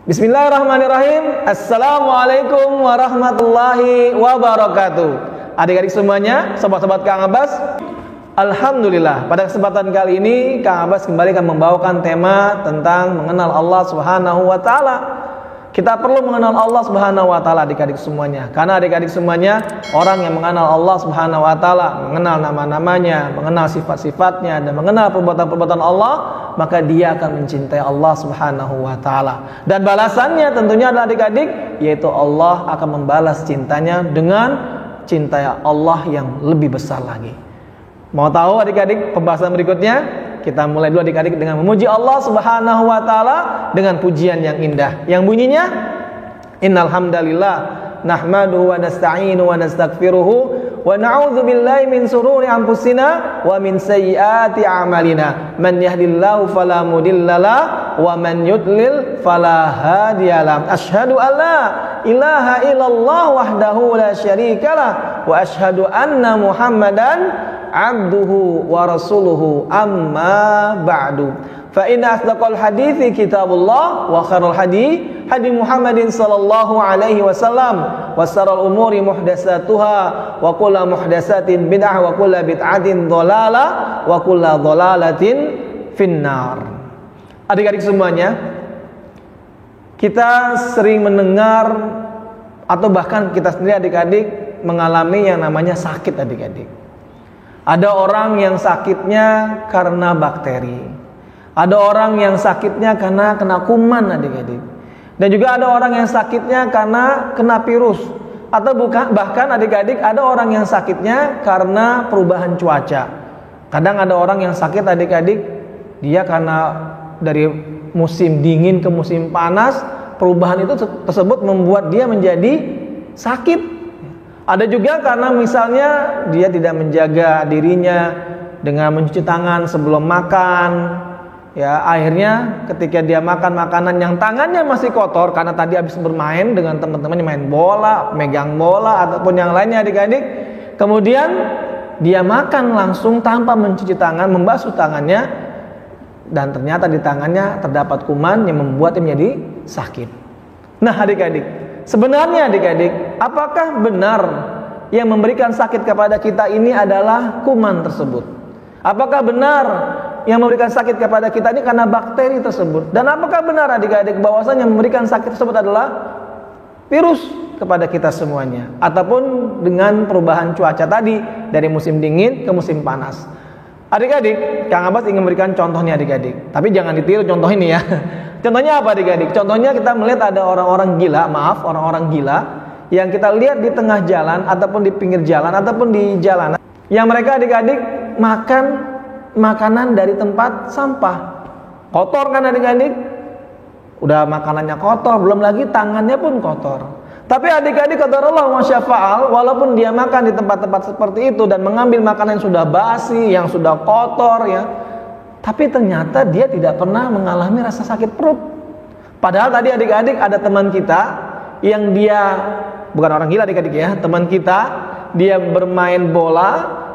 Bismillahirrahmanirrahim. Assalamualaikum warahmatullahi wabarakatuh. Adik-adik semuanya, sobat-sobat Kang Abbas, alhamdulillah, pada kesempatan kali ini Kang Abbas kembali akan membawakan tema tentang mengenal Allah Subhanahu wa taala. Kita perlu mengenal Allah Subhanahu wa taala, adik-adik semuanya. Karena adik-adik semuanya, orang yang mengenal Allah Subhanahu wa taala, mengenal nama-namanya, mengenal sifat-sifatnya, dan mengenal perbuatan-perbuatan Allah, maka dia akan mencintai Allah Subhanahu wa taala. Dan balasannya tentunya adalah adik-adik, yaitu Allah akan membalas cintanya dengan cinta Allah yang lebih besar lagi. Mau tahu adik-adik pembahasan berikutnya? Kita mulai dulu adik-adik dengan memuji Allah Subhanahu wa taala dengan pujian yang indah yang bunyinya, innal hamdalillah nahmaduhu wa nasta'inu wa nastaghfiruhu wa na'udzu billahi min sururi anfusina wa min sayyiati a'malina, man yahdihillahu fala mudhillalah wa man yudlil fala hadiyalah. Asyhadu an la ilaha illallah wahdahu la syarikalah wa asyhadu anna Muhammadan abduhu wa rasuluhu, amma ba'du. Fa inna asdaqal hadithi kitabullah wa khairul hadi Muhammadin sallallahu alaihi wasallam wa sharral umuri muhdatsatuha wa kullu muhdatsatin bid'ah wa kullu bid'atin dhalalah wa kullu dhalalatin finnar. Adik-adik semuanya, kita sering mendengar atau bahkan kita sendiri adik-adik mengalami yang namanya sakit adik-adik. Ada orang yang sakitnya karena bakteri, ada orang yang sakitnya karena kena kuman adik-adik, dan juga ada orang yang sakitnya karena kena virus, atau bahkan adik-adik ada orang yang sakitnya karena perubahan cuaca. Kadang ada orang yang sakit adik-adik, dia karena dari musim dingin ke musim panas, perubahan itu tersebut membuat dia menjadi sakit. Ada juga karena misalnya dia tidak menjaga dirinya dengan mencuci tangan sebelum makan, ya akhirnya ketika dia makan makanan yang tangannya masih kotor karena tadi habis bermain dengan teman-temannya, main bola, megang bola ataupun yang lainnya adik-adik, kemudian dia makan langsung tanpa mencuci tangan, membasuh tangannya, dan ternyata di tangannya terdapat kuman yang membuatnya menjadi sakit. Nah adik-adik, sebenarnya adik-adik, apakah benar yang memberikan sakit kepada kita ini adalah kuman tersebut? Apakah benar yang memberikan sakit kepada kita ini karena bakteri tersebut? Dan apakah benar adik-adik bahwasanya yang memberikan sakit tersebut adalah virus kepada kita semuanya? Ataupun dengan perubahan cuaca tadi dari musim dingin ke musim panas? Adik-adik, Kang Abbas ingin memberikan contohnya adik-adik, tapi jangan ditiru contoh ini ya. Contohnya apa adik-adik? Contohnya kita melihat ada orang-orang gila, orang-orang gila yang kita lihat di tengah jalan ataupun di pinggir jalan ataupun di jalanan, yang mereka adik-adik makan makanan dari tempat sampah. Kotor kan adik-adik? Udah makanannya kotor, belum lagi tangannya pun kotor. Tapi adik-adik kata Allah masyafa'al, walaupun dia makan di tempat-tempat seperti itu dan mengambil makanan yang sudah basi, yang sudah kotor ya, tapi ternyata dia tidak pernah mengalami rasa sakit perut. Padahal tadi adik-adik ada teman kita yang dia bukan orang gila adik-adik ya, teman kita dia bermain bola,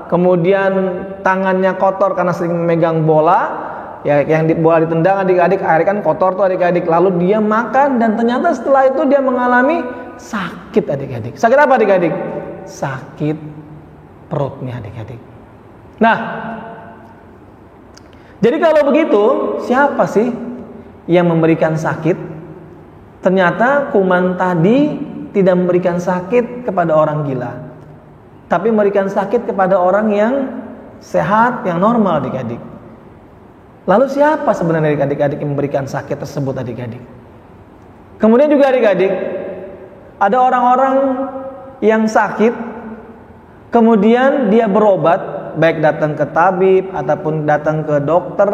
kemudian tangannya kotor karena sering memegang bola, ya yang bola ditendang adik-adik, akhirnya kan kotor tuh adik-adik, lalu dia makan dan ternyata setelah itu dia mengalami sakit adik-adik. Sakit apa adik-adik? Sakit perutnya adik-adik. Nah, jadi kalau begitu, siapa sih yang memberikan sakit? Ternyata kuman tadi tidak memberikan sakit kepada orang gila, tapi memberikan sakit kepada orang yang sehat, yang normal adik-adik. Lalu siapa sebenarnya adik-adik yang memberikan sakit tersebut adik-adik? Kemudian juga adik-adik, ada orang-orang yang sakit, kemudian dia berobat, baik datang ke tabib ataupun datang ke dokter,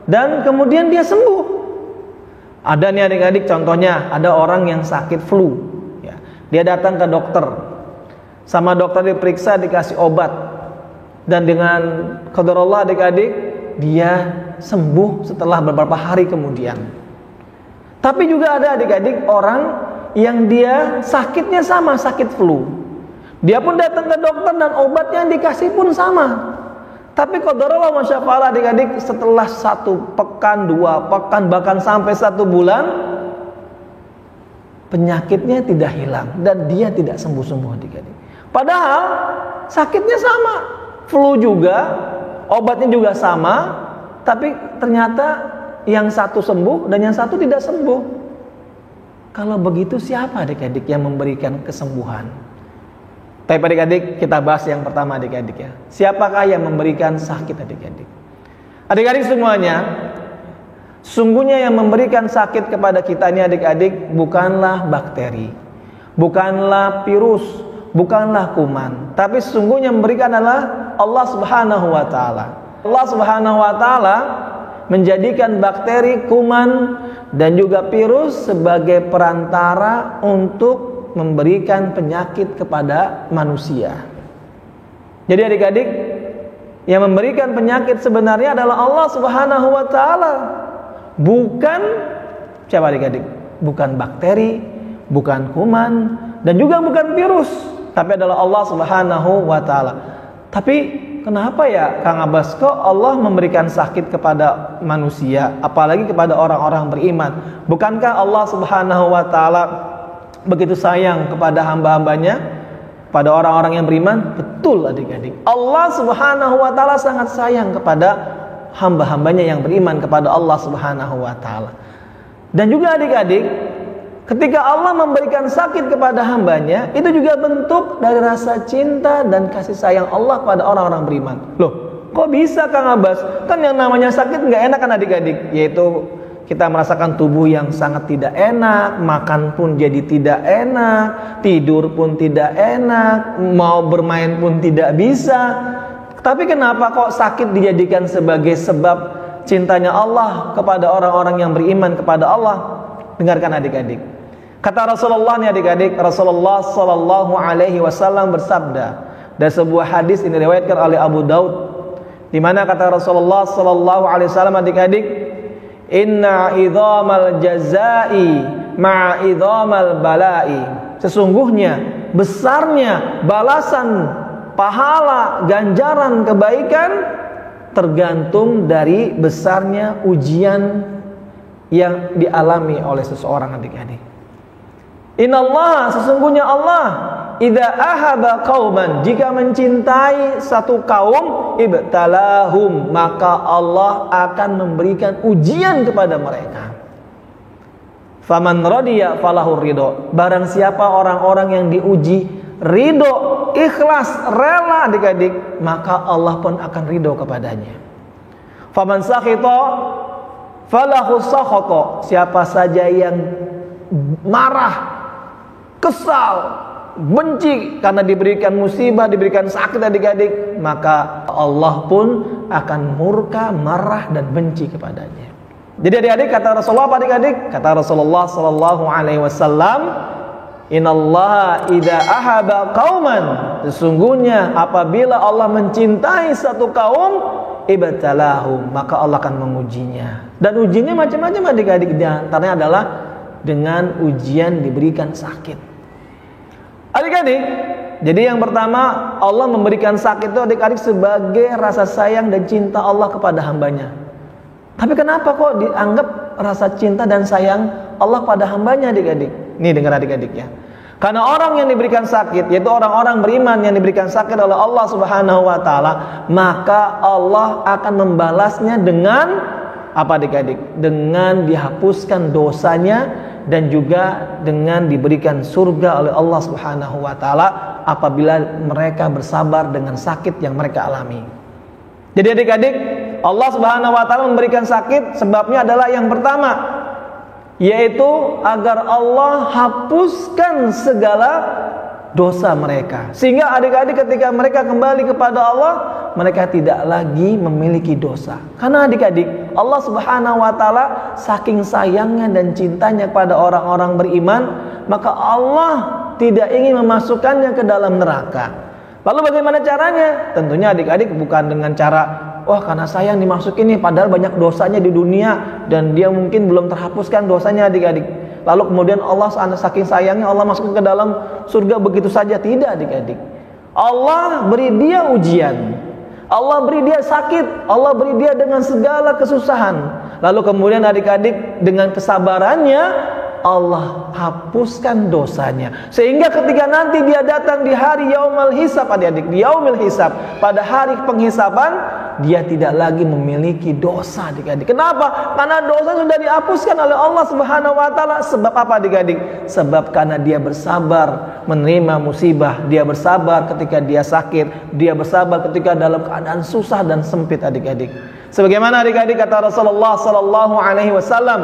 dan kemudian dia sembuh. Ada nih adik-adik contohnya, ada orang yang sakit flu ya. Dia datang ke dokter, sama dokter diperiksa, dikasih obat, dan dengan qadarullah adik-adik dia sembuh setelah beberapa hari kemudian. Tapi juga ada adik-adik orang yang dia sakitnya sama, sakit flu, dia pun datang ke dokter dan obatnya yang dikasih pun sama. Tapi qadarullah masyaallah adik-adik, setelah 1 pekan, 2 pekan, bahkan sampai 1 bulan, penyakitnya tidak hilang dan dia tidak sembuh-sembuh adik-adik. Padahal sakitnya sama, flu juga, obatnya juga sama, tapi ternyata yang satu sembuh dan yang satu tidak sembuh. Kalau begitu siapa adik-adik yang memberikan kesembuhan? Tapi adik-adik, kita bahas yang pertama adik-adik ya. Siapakah yang memberikan sakit adik-adik? Adik-adik semuanya, sungguhnya yang memberikan sakit kepada kita ini adik-adik bukanlah bakteri, bukanlah virus, bukanlah kuman, tapi sesungguhnya memberikan adalah Allah Subhanahu wa taala. Allah Subhanahu wa taala menjadikan bakteri, kuman dan juga virus sebagai perantara untuk memberikan penyakit kepada manusia. Jadi adik-adik, yang memberikan penyakit sebenarnya adalah Allah Subhanahu wa taala. Bukan siapa adik-adik? Bukan bakteri, bukan kuman dan juga bukan virus, tapi adalah Allah Subhanahu wa taala. Tapi kenapa ya Kang Abbas kok Allah memberikan sakit kepada manusia, apalagi kepada orang-orang beriman? Bukankah Allah Subhanahu wa taala begitu sayang kepada hamba-hambanya, pada orang-orang yang beriman? Betul adik-adik, Allah Subhanahu wa taala sangat sayang kepada hamba-hambanya yang beriman kepada Allah Subhanahu wa taala. Dan juga adik-adik, ketika Allah memberikan sakit kepada hambanya, itu juga bentuk dari rasa cinta dan kasih sayang Allah pada orang-orang beriman. Loh, kok bisa Kang Abbas? Kan yang namanya sakit nggak enak kan adik-adik? Yaitu kita merasakan tubuh yang sangat tidak enak, makan pun jadi tidak enak, tidur pun tidak enak, mau bermain pun tidak bisa. Tapi kenapa kok sakit dijadikan sebagai sebab cintanya Allah kepada orang-orang yang beriman kepada Allah? Dengarkan adik-adik. Kata Rasulullah nih adik-adik, Rasulullah sallallahu alaihi wasallam bersabda, dan sebuah hadis ini diriwayatkan oleh Abu Daud, di mana kata Rasulullah sallallahu alaihi wasallam adik-adik, inna idhamal jazai ma'a idhamal balai. Sesungguhnya besarnya balasan, pahala, ganjaran kebaikan tergantung dari besarnya ujian yang dialami oleh seseorang adik-adik. Innallaha, sesungguhnya Allah, idza ahaba qauman, jika mencintai satu kaum, ibtalahum, maka Allah akan memberikan ujian kepada mereka. Faman radiya falahu ridho, barang siapa orang-orang yang diuji ridho, ikhlas, rela adik-adik, maka Allah pun akan ridho kepadanya. Faman sakhita falahu sakhata, siapa saja yang marah, kesal, benci karena diberikan musibah, diberikan sakit adik-adik, maka Allah pun akan murka, marah dan benci kepadanya. Jadi adik-adik, kata Rasulullah apa adik-adik? Kata Rasulullah sallallahu alaihi wasallam, innallaha idza ahaba qauman, sesungguhnya apabila Allah mencintai satu kaum, ibtalahum, maka Allah akan mengujinya. Dan ujiannya macam-macam adik-adik, di antaranya adalah dengan ujian diberikan sakit. Adik-adik, jadi yang pertama, Allah memberikan sakit itu adik-adik sebagai rasa sayang dan cinta Allah kepada hambanya. Tapi kenapa kok dianggap rasa cinta dan sayang Allah pada hambanya adik-adik? Nih dengar adik-adik ya. Karena orang yang diberikan sakit, yaitu orang-orang beriman yang diberikan sakit oleh Allah Subhanahu wa taala, maka Allah akan membalasnya dengan apa adik-adik? Dengan dihapuskan dosanya dan juga dengan diberikan surga oleh Allah Subhanahu wa taala apabila mereka bersabar dengan sakit yang mereka alami. Jadi adik-adik, Allah Subhanahu wa taala memberikan sakit sebabnya adalah yang pertama, yaitu agar Allah hapuskan segala dosa mereka, sehingga adik-adik ketika mereka kembali kepada Allah, mereka tidak lagi memiliki dosa. Karena adik-adik, Allah Subhanahu wa taala saking sayangnya dan cintanya kepada orang-orang beriman, maka Allah tidak ingin memasukkannya ke dalam neraka. Lalu bagaimana caranya? Tentunya adik-adik bukan dengan cara, wah karena sayang dimasukin nih, padahal banyak dosanya di dunia dan dia mungkin belum terhapuskan dosanya adik-adik. Lalu kemudian Allah saking sayangnya Allah masukkan ke dalam surga begitu saja. Tidak adik-adik. Allah beri dia ujian, Allah beri dia sakit, Allah beri dia dengan segala kesusahan. Lalu kemudian adik-adik dengan kesabarannya Allah hapuskan dosanya. Sehingga ketika nanti dia datang di hari yaumul hisab, adik-adik, di yaumil hisab, pada hari penghisaban, dia tidak lagi memiliki dosa, adik-adik. Kenapa? Karena dosa sudah dihapuskan oleh Allah Subhanahu wa taala. Sebab apa, adik-adik? Sebab karena dia bersabar menerima musibah, dia bersabar ketika dia sakit, dia bersabar ketika dalam keadaan susah dan sempit, adik-adik. Sebagaimana adik-adik kata Rasulullah sallallahu alaihi wasallam,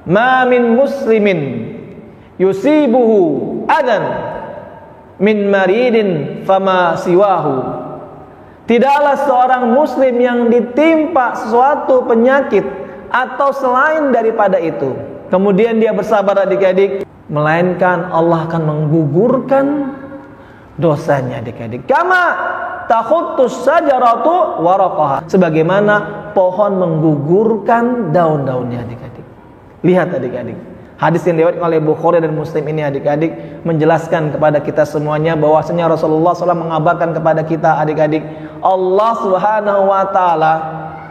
"Ma min muslimin yusibuhu adan min maridin fama siwahu." Tidaklah seorang muslim yang ditimpa sesuatu penyakit atau selain daripada itu, kemudian dia bersabar, adik-adik, melainkan Allah akan menggugurkan dosanya, adik-adik. Kama takhuttus sajaratu waraqaha, sebagaimana pohon menggugurkan daun-daunnya, adik-adik. Lihat, adik-adik, hadis yang diriwayatkan oleh Bukhari dan Muslim ini, adik-adik, menjelaskan kepada kita semuanya bahwasanya Rasulullah SAW mengabarkan kepada kita, adik-adik, Allah Subhanahu wa taala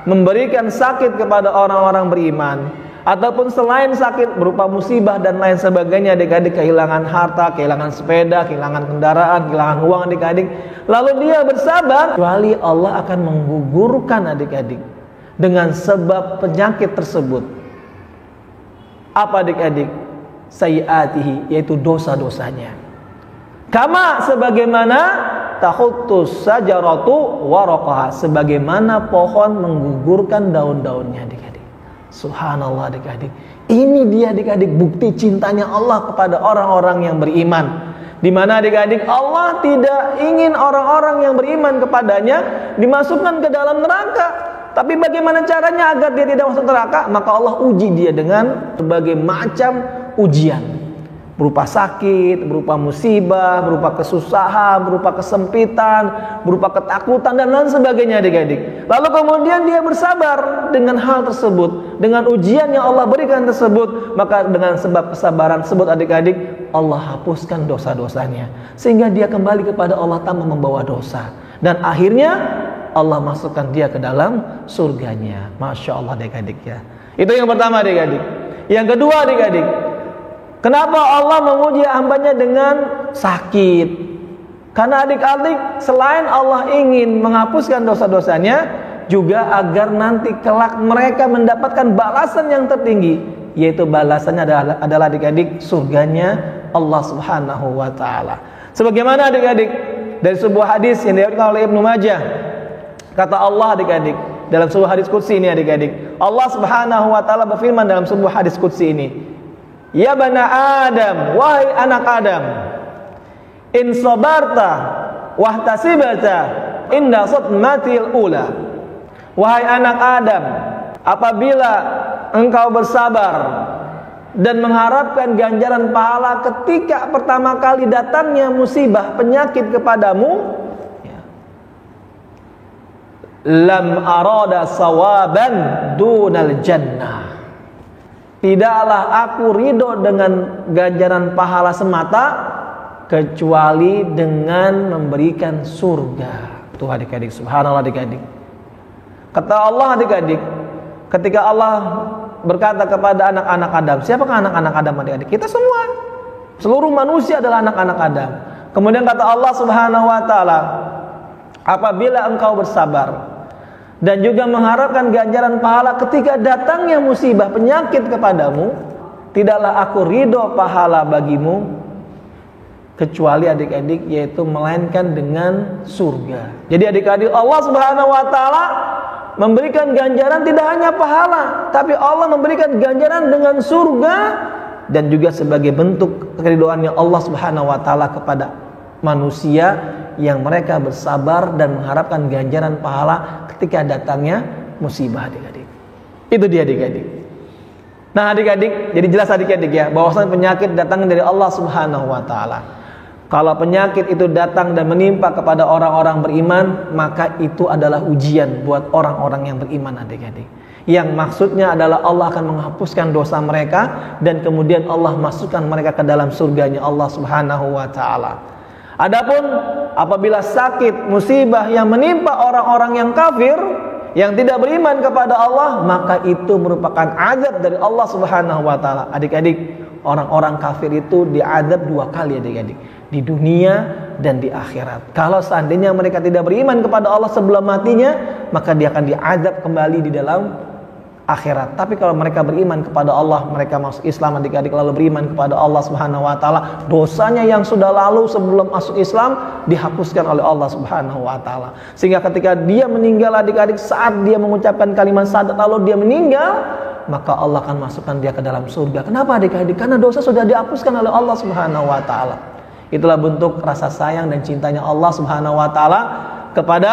memberikan sakit kepada orang-orang beriman, ataupun selain sakit berupa musibah dan lain sebagainya, adik-adik, kehilangan harta, kehilangan sepeda, kehilangan kendaraan, kehilangan uang, adik-adik, lalu dia bersabar, kecuali Allah akan menggugurkan, adik-adik, dengan sebab penyakit tersebut. Apa, adik-adik? Sayyiatihi, yaitu dosa-dosanya. Kama, sebagaimana takhuttus sajaratu waraqaha, sebagaimana pohon menggugurkan daun-daunnya, adik-adik. Subhanallah, adik-adik. Ini dia, adik-adik, bukti cintanya Allah kepada orang-orang yang beriman. Di mana, adik-adik, Allah tidak ingin orang-orang yang beriman kepadanya dimasukkan ke dalam neraka. Tapi bagaimana caranya agar dia tidak masuk neraka? Maka Allah uji dia dengan berbagai macam ujian. Berupa sakit, berupa musibah, berupa kesusahan, berupa kesempitan, berupa ketakutan, dan lain sebagainya, adik-adik. Lalu kemudian dia bersabar dengan hal tersebut, dengan ujian yang Allah berikan tersebut. Maka dengan sebab kesabaran tersebut, adik-adik, Allah hapuskan dosa-dosanya, sehingga dia kembali kepada Allah tanpa membawa dosa. Dan akhirnya Allah masukkan dia ke dalam surganya. Masya Allah, adik-adik, ya. Itu yang pertama, adik-adik. Yang kedua, adik-adik, kenapa Allah menguji hambanya dengan sakit? Karena adik-adik, selain Allah ingin menghapuskan dosa-dosanya, juga agar nanti kelak mereka mendapatkan balasan yang tertinggi, yaitu balasannya adalah adik-adik, surganya Allah Subhanahu wa taala. Sebagaimana, adik-adik, dari sebuah hadis yang diriwayatkan oleh Ibnu Majah, kata Allah, adik-adik, dalam sebuah hadis qudsi ini, adik-adik, Allah Subhanahu wa taala berfirman dalam sebuah hadis qudsi ini, "Ya bana Adam, wahai anak Adam, in sabarta wahtasibata inda sadmatil ula." Wahai anak Adam, apabila engkau bersabar dan mengharapkan ganjaran pahala ketika pertama kali datangnya musibah, penyakit kepadamu, lam arada sawaban dunal jannah, tidaklah aku ridho dengan ganjaran pahala semata kecuali dengan memberikan surga. Tuh, adik-adik, subhanallah, adik-adik. Kata Allah, adik-adik, ketika Allah berkata kepada anak-anak Adam, siapakah anak-anak Adam, adik-adik? Kita semua, seluruh manusia adalah anak-anak Adam. Kemudian kata Allah Subhanahu wa taala, apabila engkau bersabar dan juga mengharapkan ganjaran pahala ketika datangnya musibah, penyakit kepadamu, tidaklah aku ridho pahala bagimu kecuali, adik-adik, yaitu melainkan dengan surga. Jadi, adik-adik, Allah Subhanahu wa taala memberikan ganjaran tidak hanya pahala, tapi Allah memberikan ganjaran dengan surga, dan juga sebagai bentuk keridhoannya Allah Subhanahu wa taala kepada manusia yang mereka bersabar dan mengharapkan ganjaran pahala ketika datangnya musibah, adik-adik. Itu dia, adik-adik. Nah, adik-adik, jadi jelas, adik-adik, ya, bahwasanya penyakit datang dari Allah Subhanahu wa taala. Kalau penyakit itu datang dan menimpa kepada orang-orang beriman, maka itu adalah ujian buat orang-orang yang beriman, adik-adik. Yang maksudnya adalah Allah akan menghapuskan dosa mereka, dan kemudian Allah masukkan mereka ke dalam surganya Allah Subhanahu wa taala. Adapun apabila sakit musibah yang menimpa orang-orang yang kafir, yang tidak beriman kepada Allah, maka itu merupakan azab dari Allah Subhanahu wa taala. Adik-adik, orang-orang kafir itu diazab 2 kali adik-adik, di dunia dan di akhirat. Kalau seandainya mereka tidak beriman kepada Allah sebelum matinya, maka dia akan diazab kembali di dalam akhirat. Tapi kalau mereka beriman kepada Allah, mereka masuk Islam adik-adik, lalu beriman kepada Allah Subhanahu wa taala, dosanya yang sudah lalu sebelum masuk Islam dihapuskan oleh Allah Subhanahu wa taala. Sehingga ketika dia meninggal adik-adik, saat dia mengucapkan kalimat syahadat lalu dia meninggal, maka Allah akan masukkan dia ke dalam surga. Kenapa adik-adik? Karena dosa sudah dihapuskan oleh Allah Subhanahu wa taala. Itulah bentuk rasa sayang dan cintanya Allah Subhanahu wa taala kepada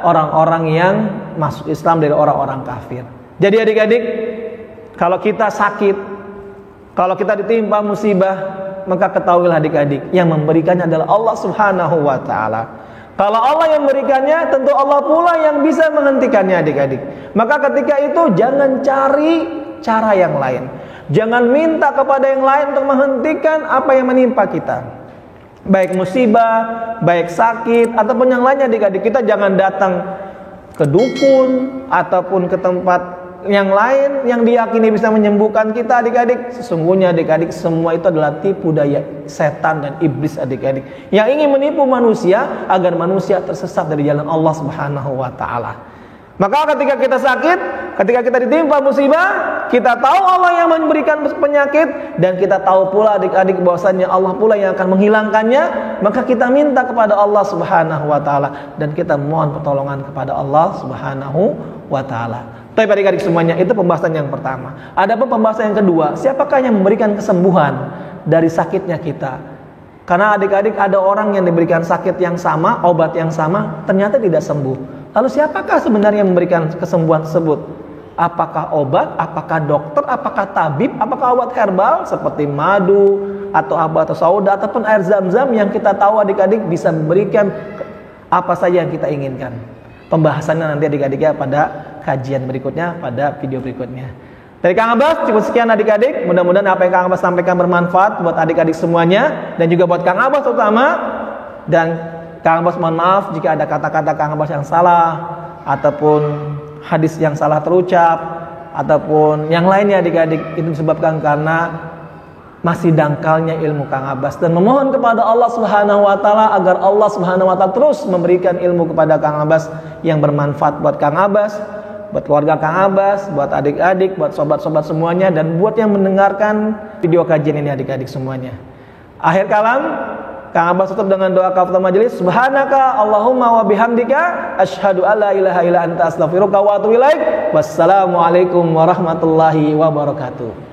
orang-orang yang masuk Islam dari orang-orang kafir. Jadi adik-adik, kalau kita sakit, kalau kita ditimpa musibah, maka ketahuilah adik-adik, yang memberikannya adalah Allah Subhanahu wa taala. Kalau Allah yang memberikannya, tentu Allah pula yang bisa menghentikannya adik-adik. Maka ketika itu jangan cari cara yang lain. Jangan minta kepada yang lain untuk menghentikan apa yang menimpa kita. Baik musibah, baik sakit, ataupun yang lainnya adik-adik. Kita jangan datang ke dukun ataupun ke tempat yang lain yang diyakini bisa menyembuhkan kita adik-adik. Sesungguhnya adik-adik, semua itu adalah tipu daya setan dan iblis adik-adik, yang ingin menipu manusia agar manusia tersesat dari jalan Allah Subhanahu wa taala. Maka ketika kita sakit, ketika kita ditimpa musibah, kita tahu Allah yang memberikan penyakit, dan kita tahu pula adik-adik bahwasanya Allah pula yang akan menghilangkannya, maka kita minta kepada Allah Subhanahu wa taala dan kita mohon pertolongan kepada Allah Subhanahu wa taala. Tapi adik-adik semuanya, itu pembahasan yang pertama. Adapun pembahasan yang kedua, siapakah yang memberikan kesembuhan dari sakitnya kita? Karena adik-adik, ada orang yang diberikan sakit yang sama, obat yang sama, ternyata tidak sembuh. Lalu siapakah sebenarnya yang memberikan kesembuhan tersebut? Apakah obat, apakah dokter, apakah tabib, apakah obat herbal seperti madu atau habatus sauda ataupun air zam-zam yang kita tahu adik-adik bisa memberikan apa saja yang kita inginkan. Pembahasannya nanti adik-adiknya pada kajian berikutnya, pada video berikutnya. Dari Kang Abbas cukup sekian adik-adik. Mudah-mudahan apa yang Kang Abbas sampaikan bermanfaat buat adik-adik semuanya, dan juga buat Kang Abbas terutama. Dan Kang Abbas mohon maaf jika ada kata-kata Kang Abbas yang salah, ataupun hadis yang salah terucap, ataupun yang lainnya adik-adik. Itu disebabkan karena masih dangkalnya ilmu Kang Abbas, dan memohon kepada Allah Subhanahu wa taala agar Allah Subhanahu wa taala terus memberikan ilmu kepada Kang Abbas yang bermanfaat buat Kang Abbas, buat keluarga Kang Abbas, buat adik-adik, buat sobat-sobat semuanya, dan buat yang mendengarkan video kajian ini adik-adik semuanya. Akhir kalam, Kang Abbas tutup dengan doa kafaratul majelis. Subhanaka Allahumma wa bihamdika asyhadu alla ilaha illa anta astaghfiruka wa atubu ilaik. Wassalamualaikum warahmatullahi wabarakatuh.